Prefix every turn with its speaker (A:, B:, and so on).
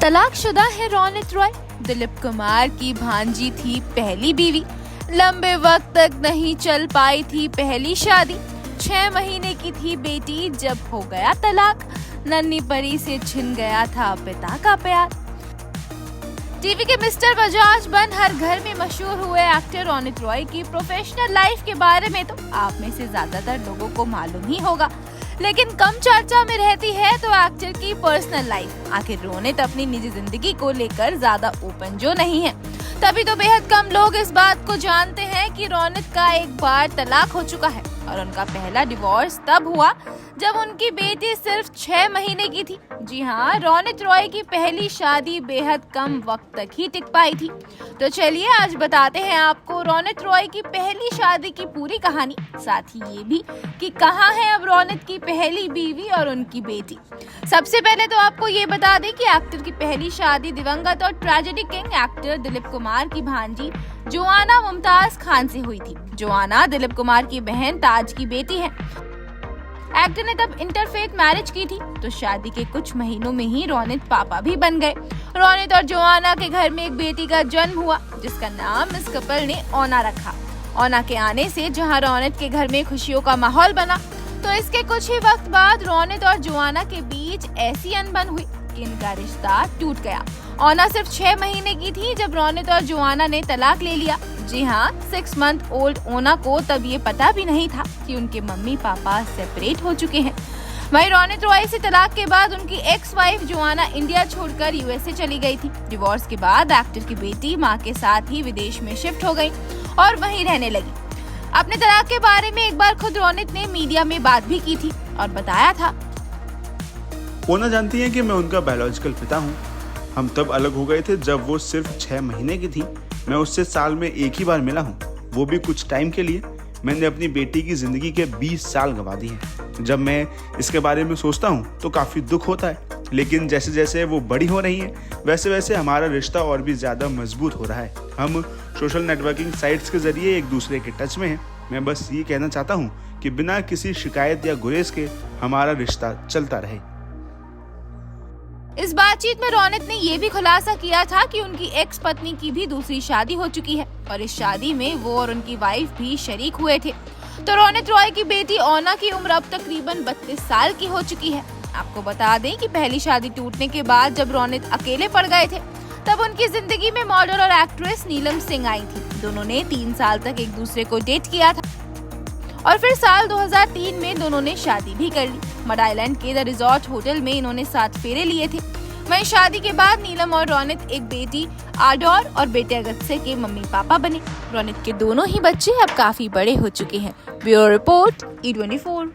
A: तलाकशुदा है रौनित रॉय, दिलीप कुमार की भांजी थी पहली बीवी। लंबे वक्त तक नहीं चल पाई थी पहली शादी। 6 महीने की थी बेटी जब हो गया तलाक। नन्ही परी से छिन गया था पिता का प्यार। टीवी के मिस्टर बजाज बन हर घर में मशहूर हुए एक्टर रौनित रॉय की प्रोफेशनल लाइफ के बारे में तो आप में से ज्यादातर लोगों को मालूम ही होगा, लेकिन कम चर्चा में रहती है तो एक्टर की पर्सनल लाइफ। आखिर रौनित अपनी निजी जिंदगी को लेकर ज्यादा ओपन जो नहीं है, तभी तो बेहद कम लोग इस बात को जानते हैं कि रौनित का एक बार तलाक हो चुका है और उनका पहला डिवोर्स तब हुआ जब उनकी बेटी सिर्फ 6 महीने की थी। जी हाँ, रौनित रॉय की पहली शादी बेहद कम वक्त तक ही टिक पाई थी। तो चलिए आज बताते हैं आपको रौनित रॉय की पहली शादी की पूरी कहानी, साथ ही ये भी कि कहाँ है अब रौनित की पहली बीवी और उनकी बेटी। सबसे पहले तो आपको ये बता दें कि एक्टर की पहली शादी दिवंगत और tragedy king actor Dilip Kumar की भांजी जोआना मुमताज खान से हुई थी। जोआना दिलीप कुमार की बहन ताज की बेटी है। एक्टर ने तब इंटरफेथ मैरिज की थी, तो शादी के कुछ महीनों में ही रौनित पापा भी बन गए। रौनित और जोआना के घर में एक बेटी का जन्म हुआ जिसका नाम इस कपल ने ओना रखा। ओना के आने से जहां रौनित के घर में खुशियों का माहौल बना, तो इसके कुछ ही वक्त बाद रौनित और जोआना के बीच ऐसी अनबन हुई कि इनका रिश्ता टूट गया। ओना सिर्फ 6 महीने की थी जब रौनित और जोआना ने तलाक ले लिया। जी हाँ, 6 मंथ ओल्ड ओना को तब ये पता भी नहीं था कि उनके मम्मी पापा सेपरेट हो चुके हैं। वहीं रौनित रॉय से तलाक के बाद उनकी एक्स वाइफ जोआना इंडिया छोड़कर यूएसए चली गई थी। डिवोर्स के बाद एक्टर की बेटी मां के साथ ही विदेश में शिफ्ट हो गई और वहीं रहने लगी। अपने तलाक के बारे में एक बार खुद रौनित ने मीडिया में बात भी की थी और बताया था,
B: ओना जानती है कि मैं उनका बायोलॉजिकल पिता हूँ। हम तब अलग हो गए थे जब वो सिर्फ 6 महीने की थी। मैं उससे साल में एक ही बार मिला हूँ, वो भी कुछ टाइम के लिए। मैंने अपनी बेटी की जिंदगी के 20 साल गंवा दिए हैं। जब मैं इसके बारे में सोचता हूँ तो काफी दुख होता है, लेकिन जैसे जैसे वो बड़ी हो रही है वैसे वैसे हमारा रिश्ता और भी ज्यादा मजबूत हो रहा है। हम सोशल नेटवर्किंग साइट्स के जरिए एक दूसरे के टच में हैं। मैं बस ये कहना चाहता हूँ कि बिना किसी शिकायत या गुरेज के हमारा रिश्ता चलता रहे।
A: इस बातचीत में रौनित ने ये भी खुलासा किया था कि उनकी एक्स पत्नी की भी दूसरी शादी हो चुकी है और इस शादी में वो और उनकी वाइफ भी शरीक हुए थे। तो रौनित रॉय की बेटी ओना की उम्र अब तकरीबन 32 साल की हो चुकी है। आपको बता दें कि पहली शादी टूटने के बाद जब रौनित अकेले पड़ गए थे, तब उनकी जिंदगी में मॉडल और एक्ट्रेस नीलम सिंह आई थी। दोनों ने 3 साल तक एक दूसरे को डेट किया था और फिर साल 2003 में दोनों ने शादी भी कर ली। मड आइलैंड के द रिजॉर्ट होटल में इन्होंने 7 फेरे लिए थे। वहीं शादी के बाद नीलम और रौनित एक बेटी आडोर और बेटे अगस्त्य के मम्मी पापा बने। रौनित के दोनों ही बच्चे अब काफी बड़े हो चुके हैं। Bureau report E24।